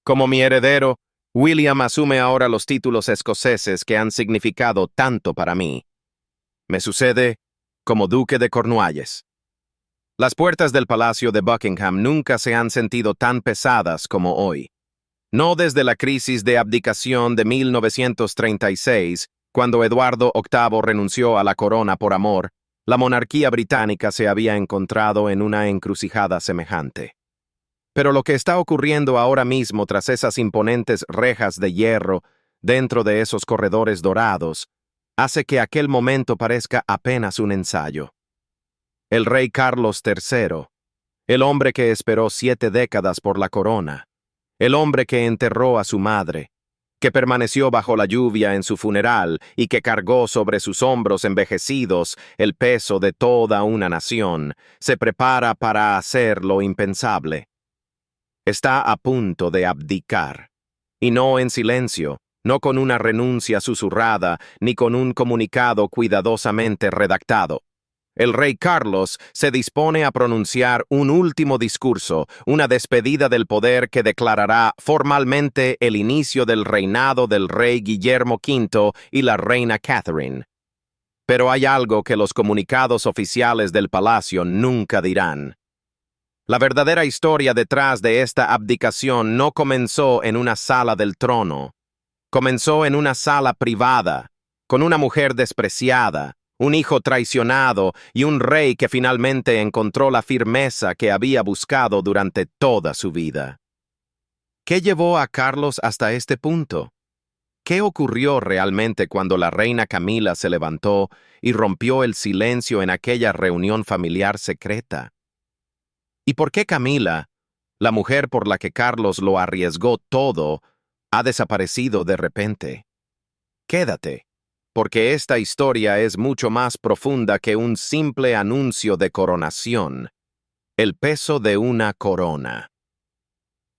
Como mi heredero, William asume ahora los títulos escoceses que han significado tanto para mí. Me sucede como duque de Cornualles. Las puertas del Palacio de Buckingham nunca se han sentido tan pesadas como hoy. No desde la crisis de abdicación de 1936, cuando Eduardo VIII renunció a la corona por amor, la monarquía británica se había encontrado en una encrucijada semejante. Pero lo que está ocurriendo ahora mismo tras esas imponentes rejas de hierro, dentro de esos corredores dorados, hace que aquel momento parezca apenas un ensayo. El rey Carlos III, el hombre que esperó 7 décadas por la corona, el hombre que enterró a su madre, que permaneció bajo la lluvia en su funeral y que cargó sobre sus hombros envejecidos el peso de toda una nación, se prepara para hacer lo impensable. Está a punto de abdicar, y no en silencio, no con una renuncia susurrada, ni con un comunicado cuidadosamente redactado. El rey Carlos se dispone a pronunciar un último discurso, una despedida del poder que declarará formalmente el inicio del reinado del rey Guillermo V y la reina Catherine. Pero hay algo que los comunicados oficiales del palacio nunca dirán. La verdadera historia detrás de esta abdicación no comenzó en una sala del trono. Comenzó en una sala privada, con una mujer despreciada, un hijo traicionado y un rey que finalmente encontró la firmeza que había buscado durante toda su vida. ¿Qué llevó a Carlos hasta este punto? ¿Qué ocurrió realmente cuando la reina Camila se levantó y rompió el silencio en aquella reunión familiar secreta? ¿Y por qué Camila, la mujer por la que Carlos lo arriesgó todo, ha desaparecido de repente? Quédate, porque esta historia es mucho más profunda que un simple anuncio de coronación. El peso de una corona.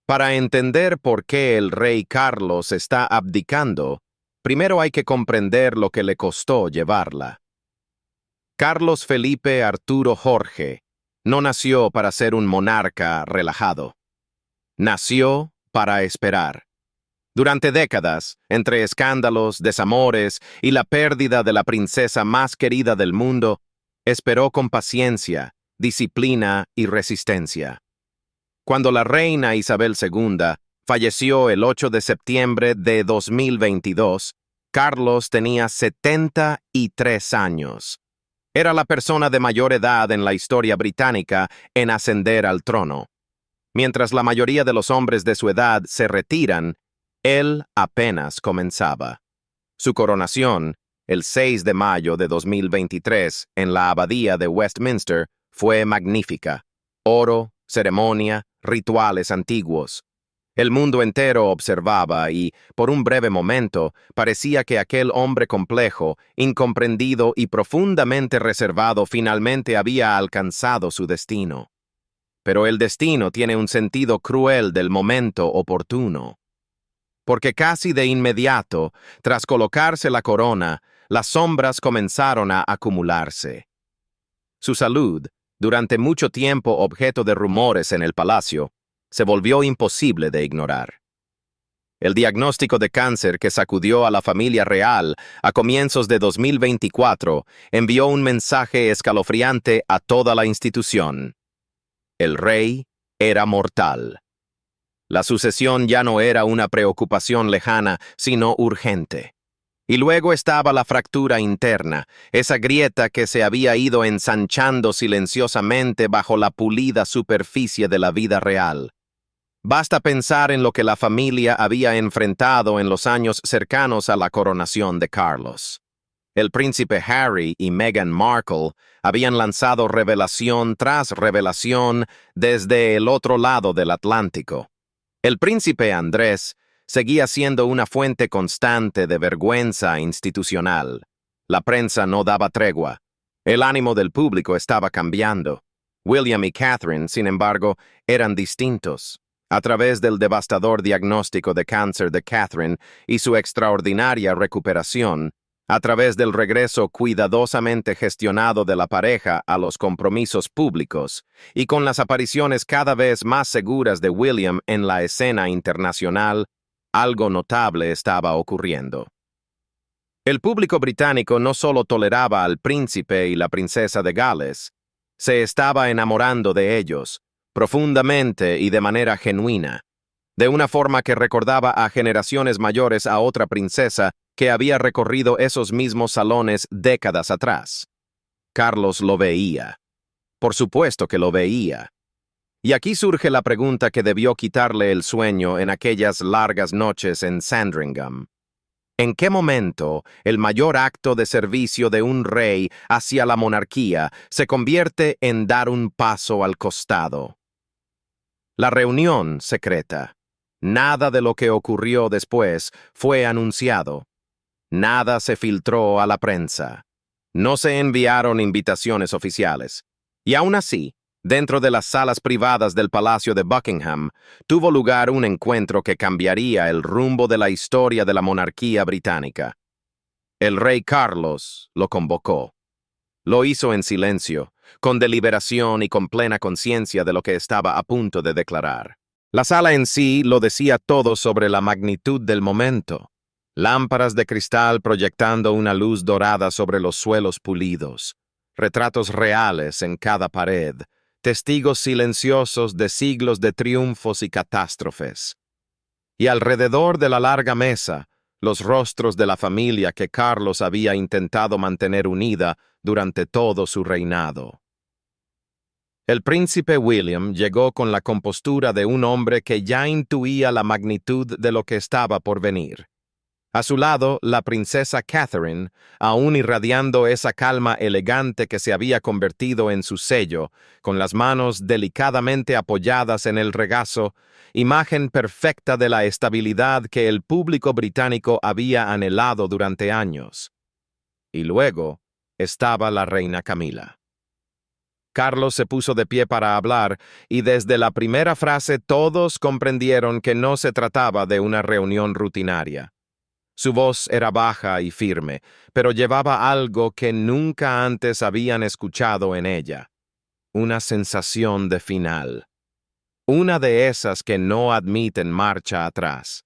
Para entender por qué el rey Carlos está abdicando, primero hay que comprender lo que le costó llevarla. Carlos Felipe Arturo Jorge no nació para ser un monarca relajado. Nació para esperar. Durante décadas, entre escándalos, desamores y la pérdida de la princesa más querida del mundo, esperó con paciencia, disciplina y resistencia. Cuando la reina Isabel II falleció el 8 de septiembre de 2022, Carlos tenía 73 años. Era la persona de mayor edad en la historia británica en ascender al trono. Mientras la mayoría de los hombres de su edad se retiran, él apenas comenzaba. Su coronación, el 6 de mayo de 2023, en la abadía de Westminster, fue magnífica. Oro, ceremonia, rituales antiguos. El mundo entero observaba y, por un breve momento, parecía que aquel hombre complejo, incomprendido y profundamente reservado finalmente había alcanzado su destino. Pero el destino tiene un sentido cruel del momento oportuno. Porque casi de inmediato, tras colocarse la corona, las sombras comenzaron a acumularse. Su salud, durante mucho tiempo objeto de rumores en el palacio, se volvió imposible de ignorar. El diagnóstico de cáncer que sacudió a la familia real a comienzos de 2024 envió un mensaje escalofriante a toda la institución. El rey era mortal. La sucesión ya no era una preocupación lejana, sino urgente. Y luego estaba la fractura interna, esa grieta que se había ido ensanchando silenciosamente bajo la pulida superficie de la vida real. Basta pensar en lo que la familia había enfrentado en los años cercanos a la coronación de Carlos. El príncipe Harry y Meghan Markle habían lanzado revelación tras revelación desde el otro lado del Atlántico. El príncipe Andrés seguía siendo una fuente constante de vergüenza institucional. La prensa no daba tregua. El ánimo del público estaba cambiando. William y Catherine, sin embargo, eran distintos. A través del devastador diagnóstico de cáncer de Catherine y su extraordinaria recuperación, a través del regreso cuidadosamente gestionado de la pareja a los compromisos públicos y con las apariciones cada vez más seguras de William en la escena internacional, algo notable estaba ocurriendo. El público británico no solo toleraba al príncipe y la princesa de Gales, se estaba enamorando de ellos, profundamente y de manera genuina, de una forma que recordaba a generaciones mayores a otra princesa que había recorrido esos mismos salones décadas atrás. Carlos lo veía. Por supuesto que lo veía. Y aquí surge la pregunta que debió quitarle el sueño en aquellas largas noches en Sandringham. ¿En qué momento el mayor acto de servicio de un rey hacia la monarquía se convierte en dar un paso al costado? La reunión secreta. Nada de lo que ocurrió después fue anunciado. Nada se filtró a la prensa. No se enviaron invitaciones oficiales. Y aún así, dentro de las salas privadas del Palacio de Buckingham, tuvo lugar un encuentro que cambiaría el rumbo de la historia de la monarquía británica. El rey Carlos lo convocó. Lo hizo en silencio, con deliberación y con plena conciencia de lo que estaba a punto de declarar. La sala en sí lo decía todo sobre la magnitud del momento. Lámparas de cristal proyectando una luz dorada sobre los suelos pulidos, retratos reales en cada pared, testigos silenciosos de siglos de triunfos y catástrofes. Y alrededor de la larga mesa, los rostros de la familia que Carlos había intentado mantener unida durante todo su reinado. El príncipe William llegó con la compostura de un hombre que ya intuía la magnitud de lo que estaba por venir. A su lado, la princesa Catherine, aún irradiando esa calma elegante que se había convertido en su sello, con las manos delicadamente apoyadas en el regazo, imagen perfecta de la estabilidad que el público británico había anhelado durante años. Y luego estaba la reina Camila. Carlos se puso de pie para hablar, y desde la primera frase todos comprendieron que no se trataba de una reunión rutinaria. Su voz era baja y firme, pero llevaba algo que nunca antes habían escuchado en ella. Una sensación de final. Una de esas que no admiten marcha atrás.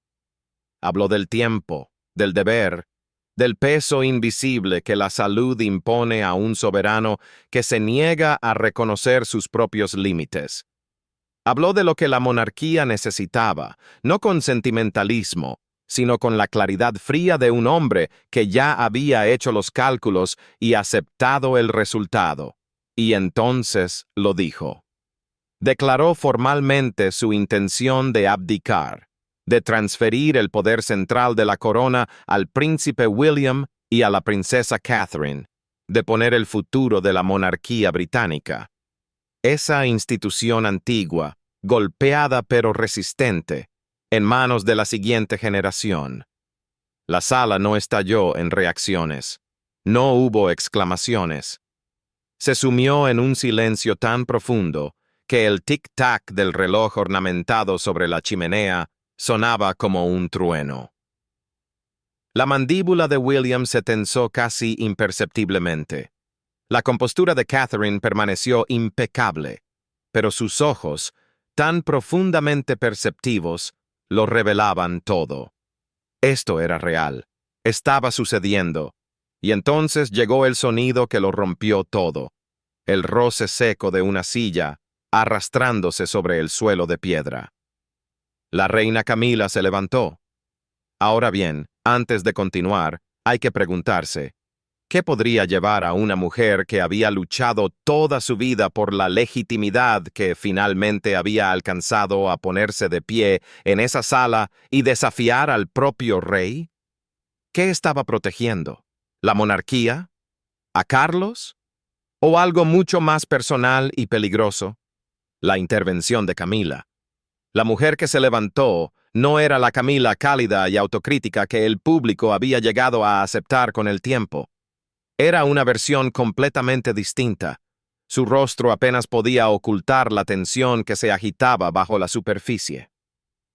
Habló del tiempo, del deber, del peso invisible que la salud impone a un soberano que se niega a reconocer sus propios límites. Habló de lo que la monarquía necesitaba, no con sentimentalismo, sino con la claridad fría de un hombre que ya había hecho los cálculos y aceptado el resultado. Y entonces lo dijo. Declaró formalmente su intención de abdicar, de transferir el poder central de la corona al príncipe William y a la princesa Catherine, de poner el futuro de la monarquía británica. Esa institución antigua, golpeada pero resistente, en manos de la siguiente generación. La sala no estalló en reacciones. No hubo exclamaciones. Se sumió en un silencio tan profundo que el tic-tac del reloj ornamentado sobre la chimenea sonaba como un trueno. La mandíbula de William se tensó casi imperceptiblemente. La compostura de Catherine permaneció impecable, pero sus ojos, tan profundamente perceptivos, lo revelaban todo. Esto era real, estaba sucediendo, y entonces llegó el sonido que lo rompió todo, el roce seco de una silla arrastrándose sobre el suelo de piedra. La reina Camila se levantó. Ahora bien, antes de continuar, hay que preguntarse, ¿qué podría llevar a una mujer que había luchado toda su vida por la legitimidad que finalmente había alcanzado a ponerse de pie en esa sala y desafiar al propio rey? ¿Qué estaba protegiendo? ¿La monarquía? ¿A Carlos? ¿O algo mucho más personal y peligroso? La intervención de Camila. La mujer que se levantó no era la Camila cálida y autocrítica que el público había llegado a aceptar con el tiempo. Era una versión completamente distinta. Su rostro apenas podía ocultar la tensión que se agitaba bajo la superficie.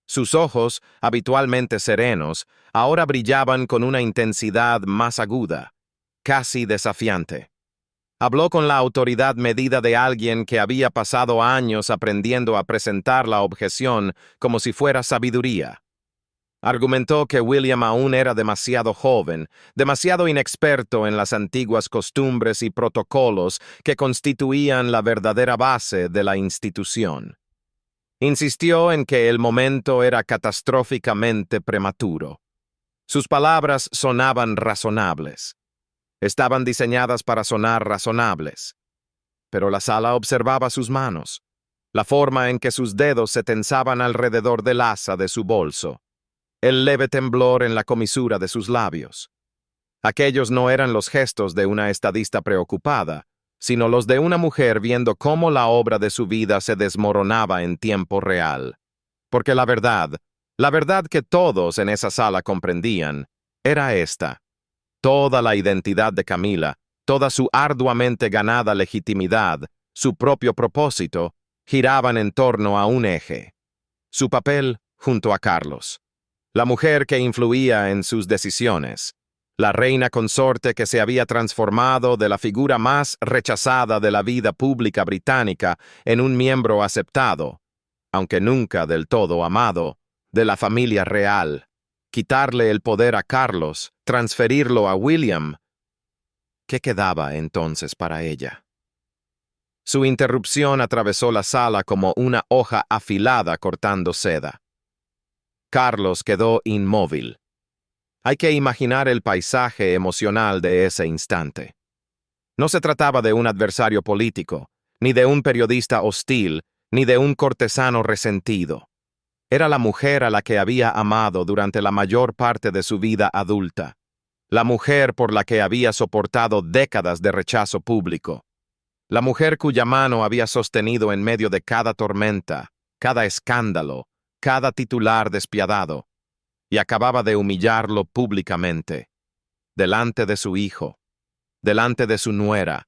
Sus ojos, habitualmente serenos, ahora brillaban con una intensidad más aguda, casi desafiante. Habló con la autoridad medida de alguien que había pasado años aprendiendo a presentar la objeción como si fuera sabiduría. Argumentó que William aún era demasiado joven, demasiado inexperto en las antiguas costumbres y protocolos que constituían la verdadera base de la institución. Insistió en que el momento era catastróficamente prematuro. Sus palabras sonaban razonables. Estaban diseñadas para sonar razonables. Pero la sala observaba sus manos, la forma en que sus dedos se tensaban alrededor del asa de su bolso, el leve temblor en la comisura de sus labios. Aquellos no eran los gestos de una estadista preocupada, sino los de una mujer viendo cómo la obra de su vida se desmoronaba en tiempo real. Porque la verdad que todos en esa sala comprendían, era esta. Toda la identidad de Camila, toda su arduamente ganada legitimidad, su propio propósito, giraban en torno a un eje. Su papel junto a Carlos. La mujer que influía en sus decisiones. La reina consorte que se había transformado de la figura más rechazada de la vida pública británica en un miembro aceptado, aunque nunca del todo amado, de la familia real. Quitarle el poder a Carlos, transferirlo a William. ¿Qué quedaba entonces para ella? Su interrupción atravesó la sala como una hoja afilada cortando seda. Carlos quedó inmóvil. Hay que imaginar el paisaje emocional de ese instante. No se trataba de un adversario político, ni de un periodista hostil, ni de un cortesano resentido. Era la mujer a la que había amado durante la mayor parte de su vida adulta, la mujer por la que había soportado décadas de rechazo público, la mujer cuya mano había sostenido en medio de cada tormenta, cada escándalo, cada titular despiadado, y acababa de humillarlo públicamente, delante de su hijo, delante de su nuera,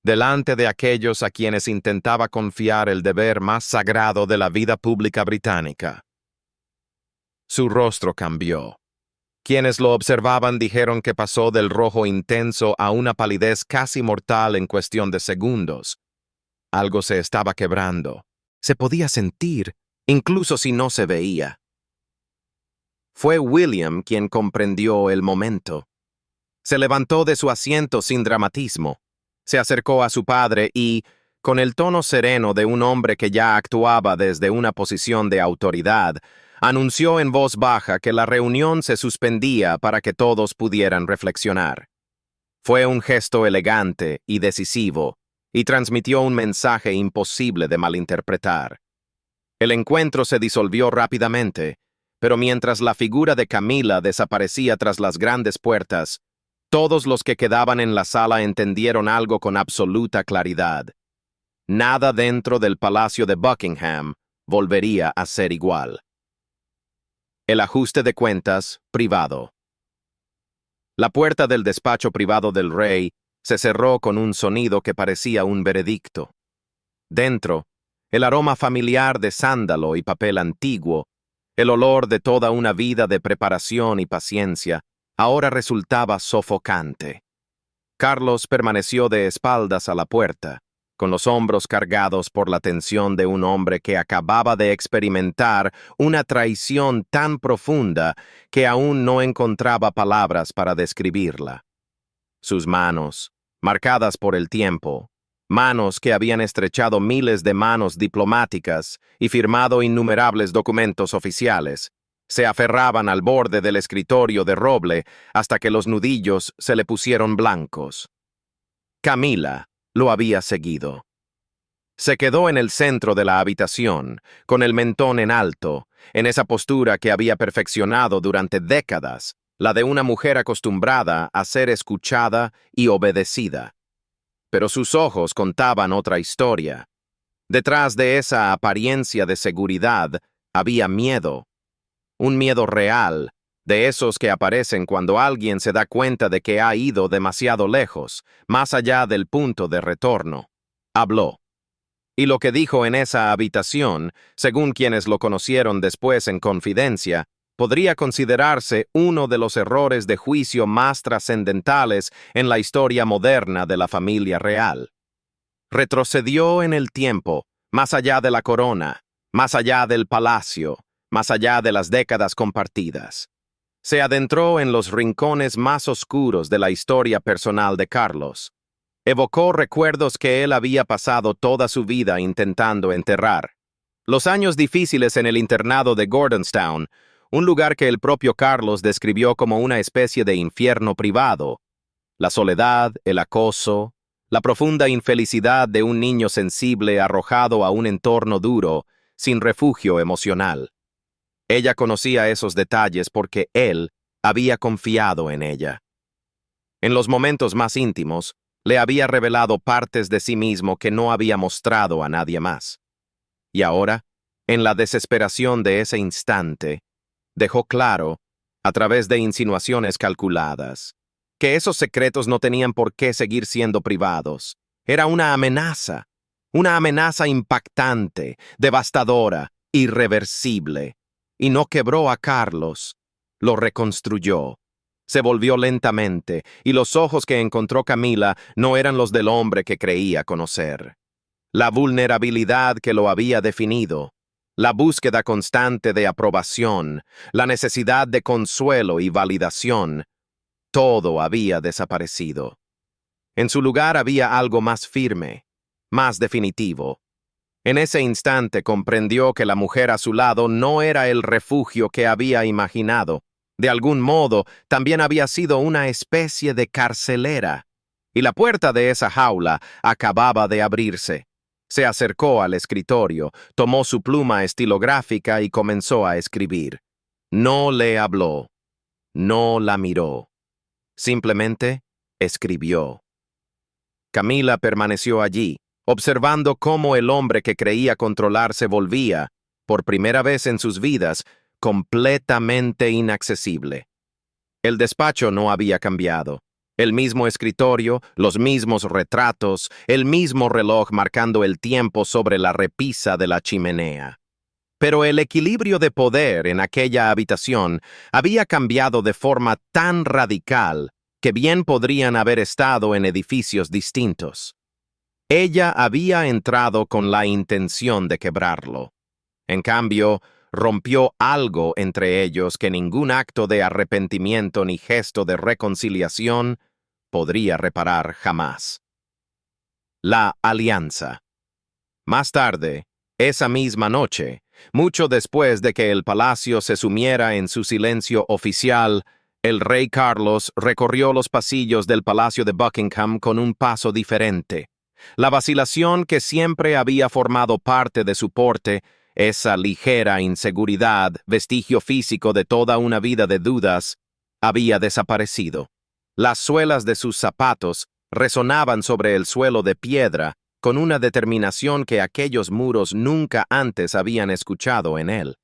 delante de aquellos a quienes intentaba confiar el deber más sagrado de la vida pública británica. Su rostro cambió. Quienes lo observaban dijeron que pasó del rojo intenso a una palidez casi mortal en cuestión de segundos. Algo se estaba quebrando. Se podía sentir, incluso si no se veía. Fue William quien comprendió el momento. Se levantó de su asiento sin dramatismo. Se acercó a su padre y, con el tono sereno de un hombre que ya actuaba desde una posición de autoridad, anunció en voz baja que la reunión se suspendía para que todos pudieran reflexionar. Fue un gesto elegante y decisivo, y transmitió un mensaje imposible de malinterpretar. El encuentro se disolvió rápidamente, pero mientras la figura de Camila desaparecía tras las grandes puertas, todos los que quedaban en la sala entendieron algo con absoluta claridad. Nada dentro del Palacio de Buckingham volvería a ser igual. El ajuste de cuentas privado. La puerta del despacho privado del rey se cerró con un sonido que parecía un veredicto. Dentro, el aroma familiar de sándalo y papel antiguo, el olor de toda una vida de preparación y paciencia, ahora resultaba sofocante. Carlos permaneció de espaldas a la puerta, con los hombros cargados por la tensión de un hombre que acababa de experimentar una traición tan profunda que aún no encontraba palabras para describirla. Sus manos, marcadas por el tiempo, manos que habían estrechado miles de manos diplomáticas y firmado innumerables documentos oficiales, se aferraban al borde del escritorio de roble hasta que los nudillos se le pusieron blancos. Camila lo había seguido. Se quedó en el centro de la habitación, con el mentón en alto, en esa postura que había perfeccionado durante décadas, la de una mujer acostumbrada a ser escuchada y obedecida. Pero sus ojos contaban otra historia. Detrás de esa apariencia de seguridad había miedo. Un miedo real, de esos que aparecen cuando alguien se da cuenta de que ha ido demasiado lejos, más allá del punto de retorno. Habló. Y lo que dijo en esa habitación, según quienes lo conocieron después en confidencia, podría considerarse uno de los errores de juicio más trascendentales en la historia moderna de la familia real. Retrocedió en el tiempo, más allá de la corona, más allá del palacio, más allá de las décadas compartidas. Se adentró en los rincones más oscuros de la historia personal de Carlos. Evocó recuerdos que él había pasado toda su vida intentando enterrar. Los años difíciles en el internado de Gordonstown, un lugar que el propio Carlos describió como una especie de infierno privado. La soledad, el acoso, la profunda infelicidad de un niño sensible arrojado a un entorno duro, sin refugio emocional. Ella conocía esos detalles porque él había confiado en ella. En los momentos más íntimos, le había revelado partes de sí mismo que no había mostrado a nadie más. Y ahora, en la desesperación de ese instante, dejó claro, a través de insinuaciones calculadas, que esos secretos no tenían por qué seguir siendo privados. Era una amenaza impactante, devastadora, irreversible. Y no quebró a Carlos, lo reconstruyó. Se volvió lentamente, y los ojos que encontró Camila no eran los del hombre que creía conocer. La vulnerabilidad que lo había definido, la búsqueda constante de aprobación, la necesidad de consuelo y validación, todo había desaparecido. En su lugar había algo más firme, más definitivo. En ese instante comprendió que la mujer a su lado no era el refugio que había imaginado. De algún modo, también había sido una especie de carcelera. Y la puerta de esa jaula acababa de abrirse. Se acercó al escritorio, tomó su pluma estilográfica y comenzó a escribir. No le habló, no la miró. Simplemente escribió. Camila permaneció allí, observando cómo el hombre que creía controlar se volvía, por primera vez en sus vidas, completamente inaccesible. El despacho no había cambiado. El mismo escritorio, los mismos retratos, el mismo reloj marcando el tiempo sobre la repisa de la chimenea. Pero el equilibrio de poder en aquella habitación había cambiado de forma tan radical que bien podrían haber estado en edificios distintos. Ella había entrado con la intención de quebrarlo. En cambio, rompió algo entre ellos que ningún acto de arrepentimiento ni gesto de reconciliación podría reparar jamás. La alianza. Más tarde, esa misma noche, mucho después de que el palacio se sumiera en su silencio oficial, el rey Carlos recorrió los pasillos del Palacio de Buckingham con un paso diferente. La vacilación que siempre había formado parte de su porte, esa ligera inseguridad, vestigio físico de toda una vida de dudas, había desaparecido. Las suelas de sus zapatos resonaban sobre el suelo de piedra con una determinación que aquellos muros nunca antes habían escuchado en él.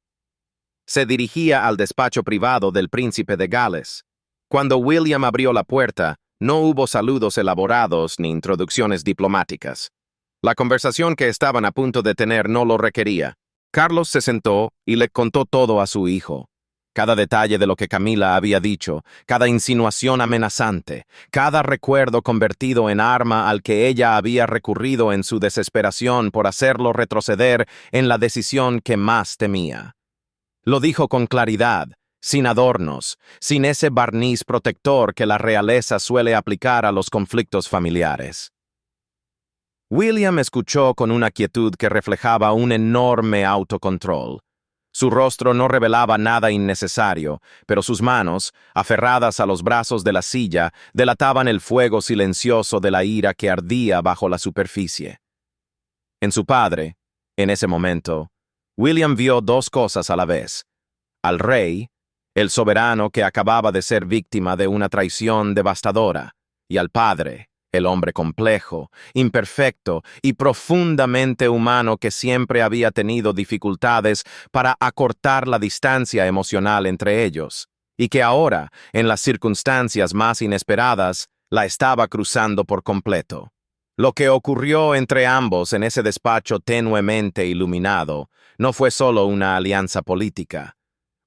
Se dirigía al despacho privado del príncipe de Gales. Cuando William abrió la puerta, no hubo saludos elaborados ni introducciones diplomáticas. La conversación que estaban a punto de tener no lo requería. Carlos se sentó y le contó todo a su hijo. Cada detalle de lo que Camila había dicho, cada insinuación amenazante, cada recuerdo convertido en arma al que ella había recurrido en su desesperación por hacerlo retroceder en la decisión que más temía. Lo dijo con claridad, sin adornos, sin ese barniz protector que la realeza suele aplicar a los conflictos familiares. William escuchó con una quietud que reflejaba un enorme autocontrol. Su rostro no revelaba nada innecesario, pero sus manos, aferradas a los brazos de la silla, delataban el fuego silencioso de la ira que ardía bajo la superficie. En su padre, en ese momento, William vio dos cosas a la vez: al rey, el soberano que acababa de ser víctima de una traición devastadora, y al padre, el hombre complejo, imperfecto y profundamente humano que siempre había tenido dificultades para acortar la distancia emocional entre ellos, y que ahora, en las circunstancias más inesperadas, la estaba cruzando por completo. Lo que ocurrió entre ambos en ese despacho tenuemente iluminado no fue solo una alianza política.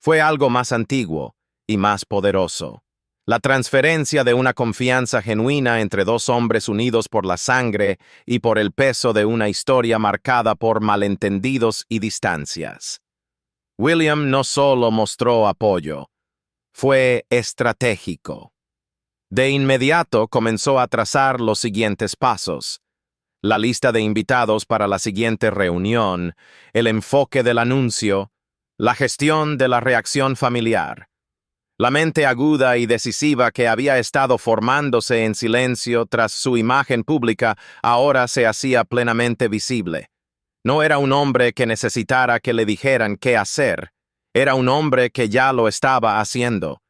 Fue algo más antiguo y más poderoso. La transferencia de una confianza genuina entre dos hombres unidos por la sangre y por el peso de una historia marcada por malentendidos y distancias. William no solo mostró apoyo, fue estratégico. De inmediato comenzó a trazar los siguientes pasos: la lista de invitados para la siguiente reunión, el enfoque del anuncio, la gestión de la reacción familiar. La mente aguda y decisiva que había estado formándose en silencio tras su imagen pública ahora se hacía plenamente visible. No era un hombre que necesitara que le dijeran qué hacer, era un hombre que ya lo estaba haciendo.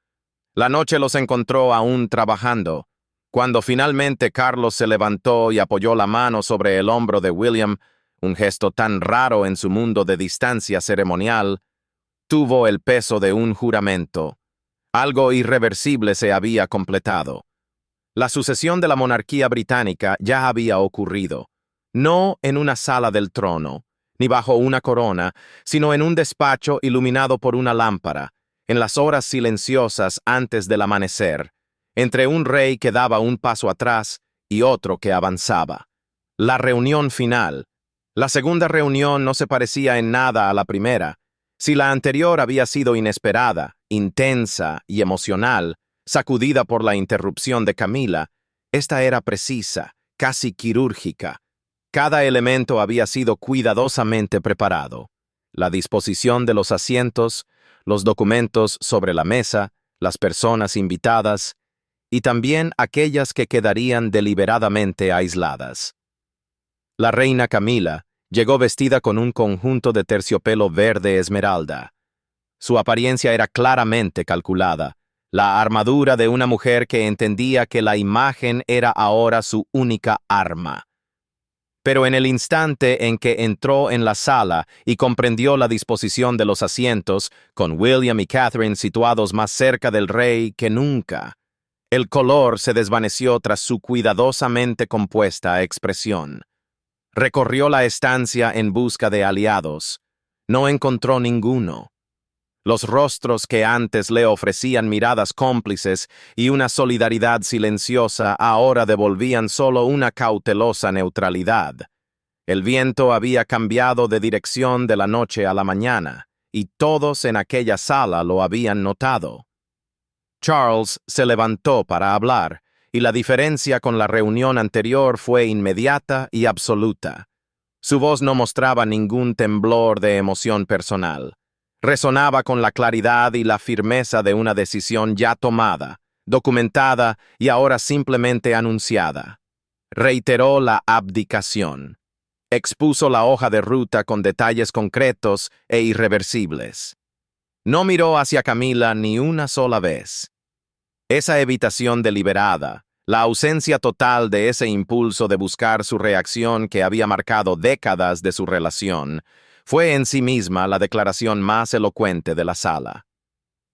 La noche los encontró aún trabajando. Cuando finalmente Carlos se levantó y apoyó la mano sobre el hombro de William, un gesto tan raro en su mundo de distancia ceremonial, tuvo el peso de un juramento. Algo irreversible se había completado. La sucesión de la monarquía británica ya había ocurrido, no en una sala del trono, ni bajo una corona, sino en un despacho iluminado por una lámpara, en las horas silenciosas antes del amanecer, entre un rey que daba un paso atrás y otro que avanzaba. La reunión final. La segunda reunión no se parecía en nada a la primera. Si la anterior había sido inesperada, intensa y emocional, sacudida por la interrupción de Camila, esta era precisa, casi quirúrgica. Cada elemento había sido cuidadosamente preparado. La disposición de los asientos, los documentos sobre la mesa, las personas invitadas, y también aquellas que quedarían deliberadamente aisladas. La reina Camila llegó vestida con un conjunto de terciopelo verde esmeralda. Su apariencia era claramente calculada, la armadura de una mujer que entendía que la imagen era ahora su única arma. Pero en el instante en que entró en la sala y comprendió la disposición de los asientos, con William y Catherine situados más cerca del rey que nunca, el color se desvaneció tras su cuidadosamente compuesta expresión. Recorrió la estancia en busca de aliados. No encontró ninguno. Los rostros que antes le ofrecían miradas cómplices y una solidaridad silenciosa ahora devolvían solo una cautelosa neutralidad. El viento había cambiado de dirección de la noche a la mañana, y todos en aquella sala lo habían notado. Charles se levantó para hablar, y la diferencia con la reunión anterior fue inmediata y absoluta. Su voz no mostraba ningún temblor de emoción personal. Resonaba con la claridad y la firmeza de una decisión ya tomada, documentada y ahora simplemente anunciada. Reiteró la abdicación. Expuso la hoja de ruta con detalles concretos e irreversibles. No miró hacia Camila ni una sola vez. Esa evitación deliberada, la ausencia total de ese impulso de buscar su reacción que había marcado décadas de su relación, fue en sí misma la declaración más elocuente de la sala.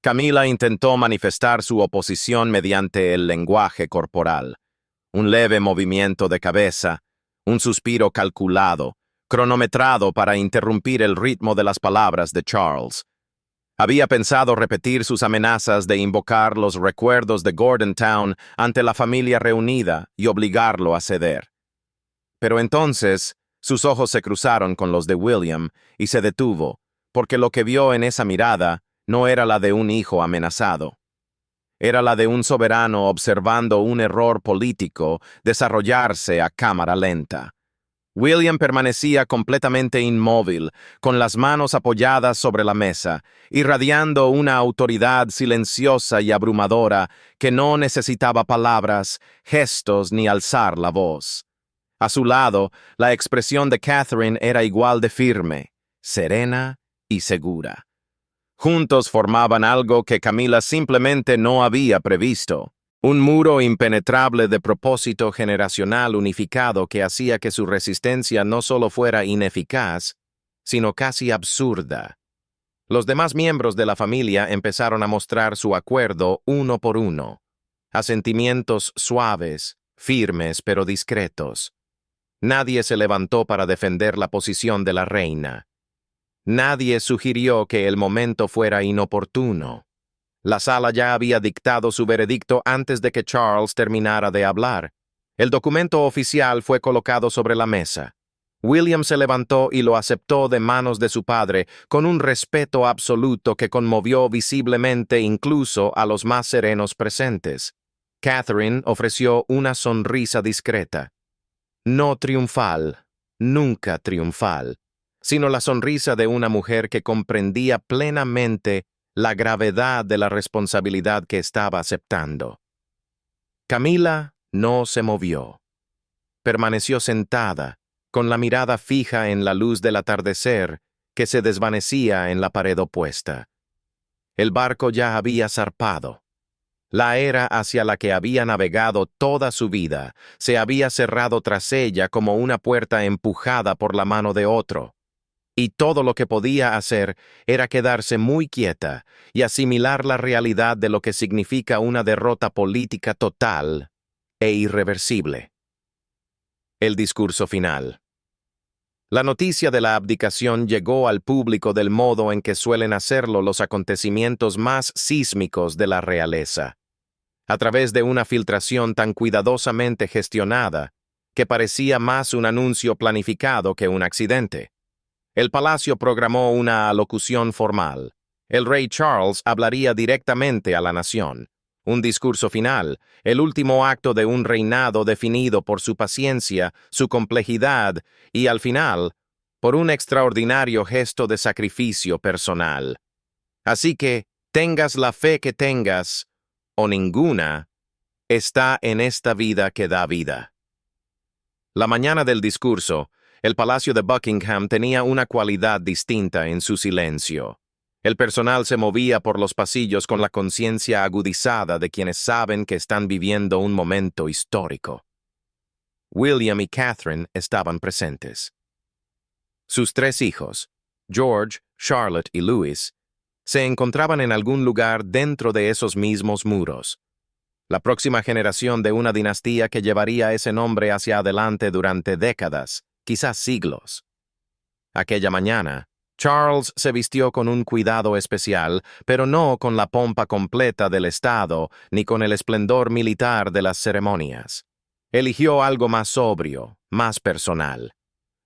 Camila intentó manifestar su oposición mediante el lenguaje corporal. Un leve movimiento de cabeza, un suspiro calculado, cronometrado para interrumpir el ritmo de las palabras de Charles. Había pensado repetir sus amenazas de invocar los recuerdos de Gordon Town ante la familia reunida y obligarlo a ceder. Pero entonces, sus ojos se cruzaron con los de William y se detuvo, porque lo que vio en esa mirada no era la de un hijo amenazado. Era la de un soberano observando un error político desarrollarse a cámara lenta. William permanecía completamente inmóvil, con las manos apoyadas sobre la mesa, irradiando una autoridad silenciosa y abrumadora que no necesitaba palabras, gestos ni alzar la voz. A su lado, la expresión de Catherine era igual de firme, serena y segura. Juntos formaban algo que Camila simplemente no había previsto. Un muro impenetrable de propósito generacional unificado que hacía que su resistencia no solo fuera ineficaz, sino casi absurda. Los demás miembros de la familia empezaron a mostrar su acuerdo uno por uno. Asentimientos suaves, firmes pero discretos. Nadie se levantó para defender la posición de la reina. Nadie sugirió que el momento fuera inoportuno. La sala ya había dictado su veredicto antes de que Charles terminara de hablar. El documento oficial fue colocado sobre la mesa. William se levantó y lo aceptó de manos de su padre con un respeto absoluto que conmovió visiblemente incluso a los más serenos presentes. Catherine ofreció una sonrisa discreta. No triunfal, nunca triunfal, sino la sonrisa de una mujer que comprendía plenamente la gravedad de la responsabilidad que estaba aceptando. Camila no se movió. Permaneció sentada, con la mirada fija en la luz del atardecer que se desvanecía en la pared opuesta. El barco ya había zarpado. La era hacia la que había navegado toda su vida se había cerrado tras ella como una puerta empujada por la mano de otro. Y todo lo que podía hacer era quedarse muy quieta y asimilar la realidad de lo que significa una derrota política total e irreversible. El discurso final. La noticia de la abdicación llegó al público del modo en que suelen hacerlo los acontecimientos más sísmicos de la realeza, a través de una filtración tan cuidadosamente gestionada que parecía más un anuncio planificado que un accidente. El palacio programó una alocución formal. El rey Charles hablaría directamente a la nación. Un discurso final, el último acto de un reinado definido por su paciencia, su complejidad y, al final, por un extraordinario gesto de sacrificio personal. Así que, tengas la fe que tengas, o ninguna, está en esta vida que da vida. La mañana del discurso, el Palacio de Buckingham tenía una cualidad distinta en su silencio. El personal se movía por los pasillos con la conciencia agudizada de quienes saben que están viviendo un momento histórico. William y Catherine estaban presentes. Sus 3 hijos, George, Charlotte y Louis, se encontraban en algún lugar dentro de esos mismos muros. La próxima generación de una dinastía que llevaría ese nombre hacia adelante durante décadas, quizás siglos. Aquella mañana, Charles se vistió con un cuidado especial, pero no con la pompa completa del Estado ni con el esplendor militar de las ceremonias. Eligió algo más sobrio, más personal.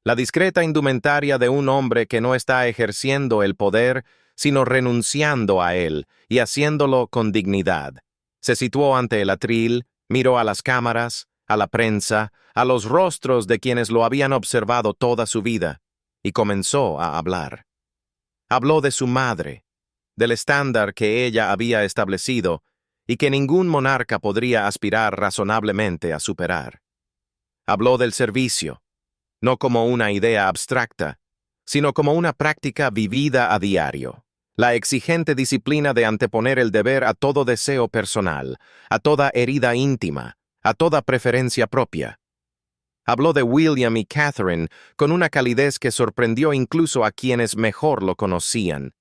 La discreta indumentaria de un hombre que no está ejerciendo el poder, sino renunciando a él y haciéndolo con dignidad. Se situó ante el atril, miró a las cámaras, a la prensa, a los rostros de quienes lo habían observado toda su vida, y comenzó a hablar. Habló de su madre, del estándar que ella había establecido y que ningún monarca podría aspirar razonablemente a superar. Habló del servicio, no como una idea abstracta, sino como una práctica vivida a diario. La exigente disciplina de anteponer el deber a todo deseo personal, a toda herida íntima, a toda preferencia propia. Habló de William y Catherine con una calidez que sorprendió incluso a quienes mejor lo conocían.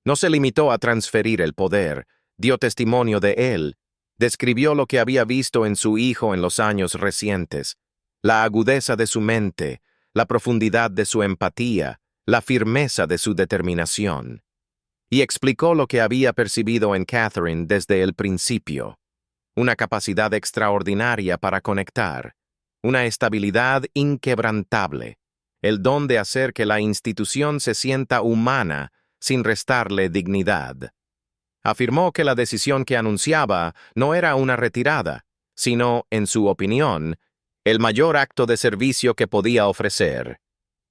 No se limitó a transferir el poder, dio testimonio de él, describió lo que había visto en su hijo en los años recientes, la agudeza de su mente, la profundidad de su empatía, la firmeza de su determinación. Y explicó lo que había percibido en Catherine desde el principio, una capacidad extraordinaria para conectar, una estabilidad inquebrantable, el don de hacer que la institución se sienta humana sin restarle dignidad. Afirmó que la decisión que anunciaba no era una retirada, sino, en su opinión, el mayor acto de servicio que podía ofrecer.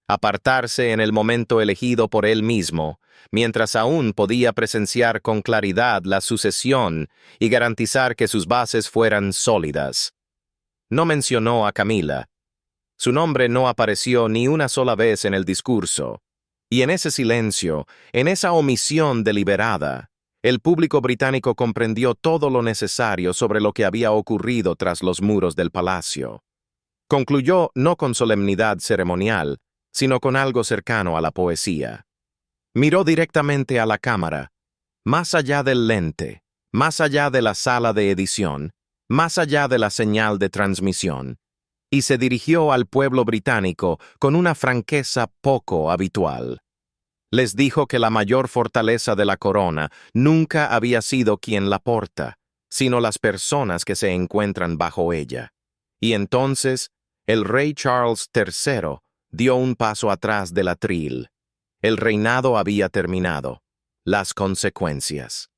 Apartarse en el momento elegido por él mismo, mientras aún podía presenciar con claridad la sucesión y garantizar que sus bases fueran sólidas. No mencionó a Camila. Su nombre no apareció ni una sola vez en el discurso, y en ese silencio, en esa omisión deliberada, el público británico comprendió todo lo necesario sobre lo que había ocurrido tras los muros del palacio. Concluyó no con solemnidad ceremonial, sino con algo cercano a la poesía. Miró directamente a la cámara, más allá del lente, más allá de la sala de edición, más allá de la señal de transmisión, y se dirigió al pueblo británico con una franqueza poco habitual. Les dijo que la mayor fortaleza de la corona nunca había sido quien la porta, sino las personas que se encuentran bajo ella. Y entonces, el rey Charles III dio un paso atrás del atril. El reinado había terminado. Las consecuencias.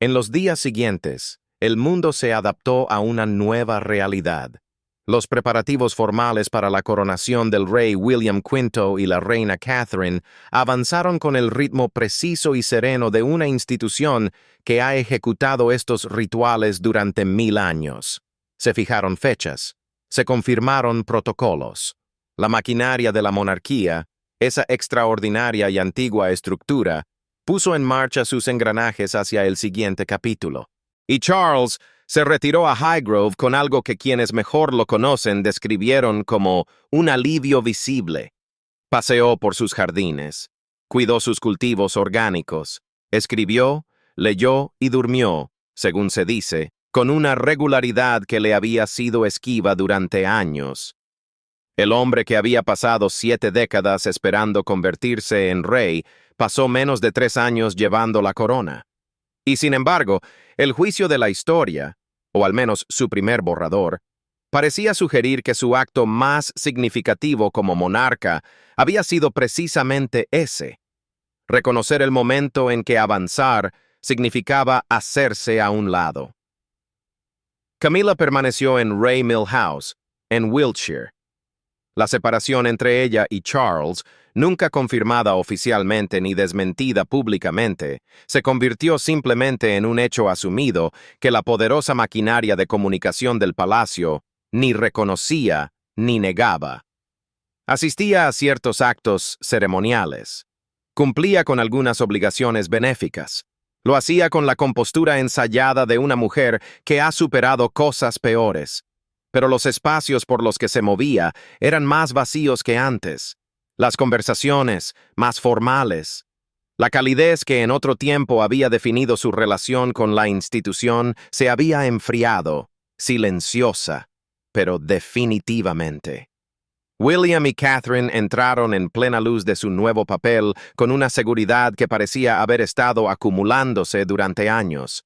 En los días siguientes, el mundo se adaptó a una nueva realidad. Los preparativos formales para la coronación del rey William V y la reina Catherine avanzaron con el ritmo preciso y sereno de una institución que ha ejecutado estos rituales durante 1000 años. Se fijaron fechas, se confirmaron protocolos. La maquinaria de la monarquía, esa extraordinaria y antigua estructura, puso en marcha sus engranajes hacia el siguiente capítulo. Y Charles se retiró a Highgrove con algo que quienes mejor lo conocen describieron como un alivio visible. Paseó por sus jardines, cuidó sus cultivos orgánicos, escribió, leyó y durmió, según se dice, con una regularidad que le había sido esquiva durante años. El hombre que había pasado 7 décadas esperando convertirse en rey pasó menos de 3 años llevando la corona. Y sin embargo, el juicio de la historia, o al menos su primer borrador, parecía sugerir que su acto más significativo como monarca había sido precisamente ese: reconocer el momento en que avanzar significaba hacerse a un lado. Camilla permaneció en Ray Mill House, en Wiltshire. La separación entre ella y Charles, nunca confirmada oficialmente ni desmentida públicamente, se convirtió simplemente en un hecho asumido que la poderosa maquinaria de comunicación del palacio ni reconocía ni negaba. Asistía a ciertos actos ceremoniales. Cumplía con algunas obligaciones benéficas. Lo hacía con la compostura ensayada de una mujer que ha superado cosas peores. Pero los espacios por los que se movía eran más vacíos que antes. Las conversaciones, más formales. La calidez que en otro tiempo había definido su relación con la institución se había enfriado, silenciosa, pero definitivamente. William y Catherine entraron en plena luz de su nuevo papel con una seguridad que parecía haber estado acumulándose durante años.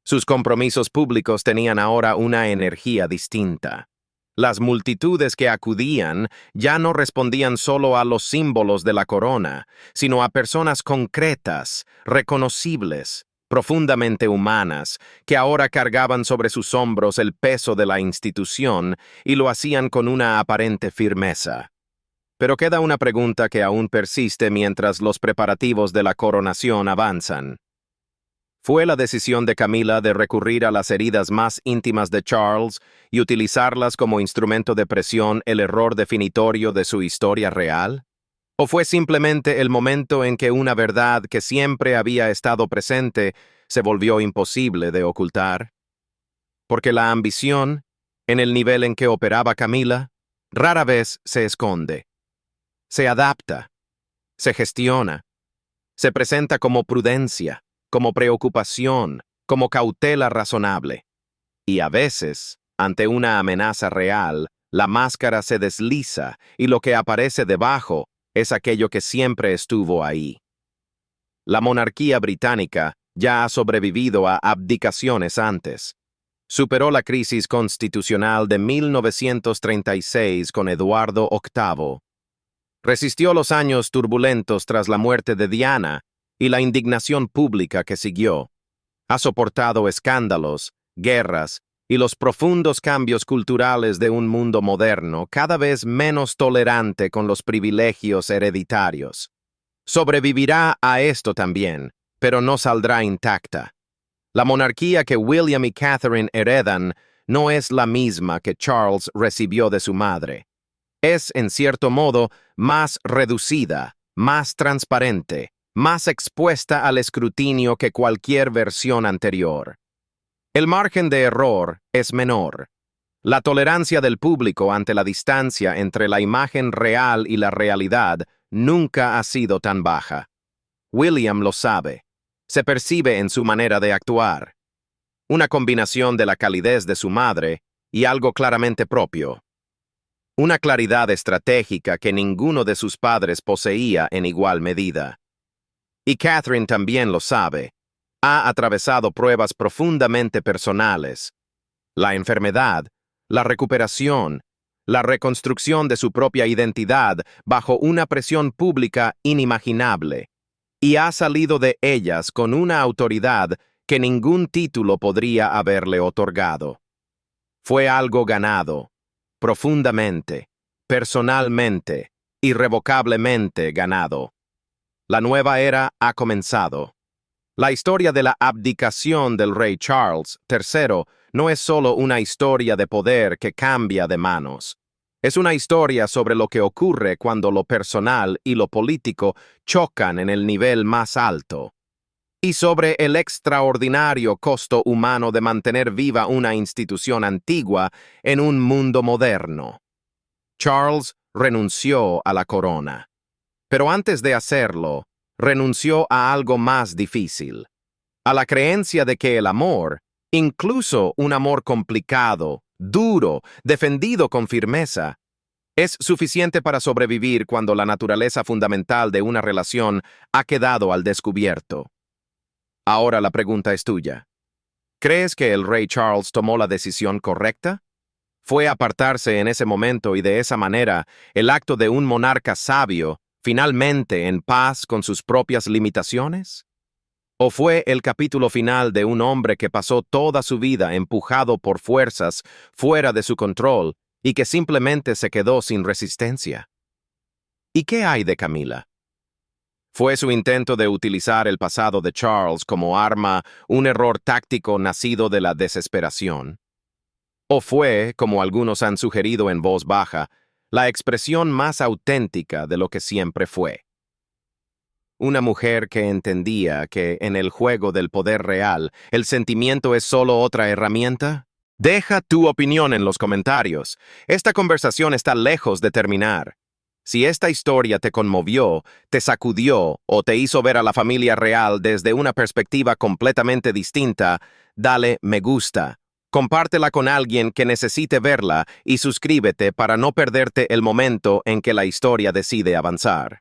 Sus compromisos públicos tenían ahora una energía distinta. Las multitudes que acudían ya no respondían solo a los símbolos de la corona, sino a personas concretas, reconocibles, profundamente humanas, que ahora cargaban sobre sus hombros el peso de la institución y lo hacían con una aparente firmeza. Pero queda una pregunta que aún persiste mientras los preparativos de la coronación avanzan. ¿Fue la decisión de Camilla de recurrir a las heridas más íntimas de Charles y utilizarlas como instrumento de presión el error definitorio de su historia real? ¿O fue simplemente el momento en que una verdad que siempre había estado presente se volvió imposible de ocultar? Porque la ambición, en el nivel en que operaba Camilla, rara vez se esconde. Se adapta, se gestiona, se presenta como prudencia, como preocupación, como cautela razonable. Y a veces, ante una amenaza real, la máscara se desliza y lo que aparece debajo es aquello que siempre estuvo ahí. La monarquía británica ya ha sobrevivido a abdicaciones antes. Superó la crisis constitucional de 1936 con Eduardo VIII. Resistió los años turbulentos tras la muerte de Diana y la indignación pública que siguió. Ha soportado escándalos, guerras y los profundos cambios culturales de un mundo moderno cada vez menos tolerante con los privilegios hereditarios. Sobrevivirá a esto también, pero no saldrá intacta. La monarquía que William y Catherine heredan no es la misma que Charles recibió de su madre. Es, en cierto modo, más reducida, más transparente, más expuesta al escrutinio que cualquier versión anterior. El margen de error es menor. La tolerancia del público ante la distancia entre la imagen real y la realidad nunca ha sido tan baja. William lo sabe. Se percibe en su manera de actuar. Una combinación de la calidez de su madre y algo claramente propio, una claridad estratégica que ninguno de sus padres poseía en igual medida. Y Catherine también lo sabe. Ha atravesado pruebas profundamente personales. La enfermedad, la recuperación, la reconstrucción de su propia identidad bajo una presión pública inimaginable, y ha salido de ellas con una autoridad que ningún título podría haberle otorgado. Fue algo ganado, profundamente, personalmente, irrevocablemente ganado. La nueva era ha comenzado. La historia de la abdicación del rey Charles III no es solo una historia de poder que cambia de manos. Es una historia sobre lo que ocurre cuando lo personal y lo político chocan en el nivel más alto. Y sobre el extraordinario costo humano de mantener viva una institución antigua en un mundo moderno. Charles renunció a la corona. Pero antes de hacerlo, renunció a algo más difícil, a la creencia de que el amor, incluso un amor complicado, duro, defendido con firmeza, es suficiente para sobrevivir cuando la naturaleza fundamental de una relación ha quedado al descubierto. Ahora la pregunta es tuya. ¿Crees que el rey Charles tomó la decisión correcta? ¿Fue apartarse en ese momento y de esa manera el acto de un monarca sabio, finalmente en paz con sus propias limitaciones? ¿O fue el capítulo final de un hombre que pasó toda su vida empujado por fuerzas fuera de su control y que simplemente se quedó sin resistencia? ¿Y qué hay de Camila? ¿Fue su intento de utilizar el pasado de Charles como arma un error táctico nacido de la desesperación? ¿O fue, como algunos han sugerido en voz baja, la expresión más auténtica de lo que siempre fue? Una mujer que entendía que en el juego del poder real el sentimiento es solo otra herramienta. Deja tu opinión en los comentarios. Esta conversación está lejos de terminar. Si esta historia te conmovió, te sacudió o te hizo ver a la familia real desde una perspectiva completamente distinta, dale me gusta. Compártela con alguien que necesite verla y suscríbete para no perderte el momento en que la historia decide avanzar.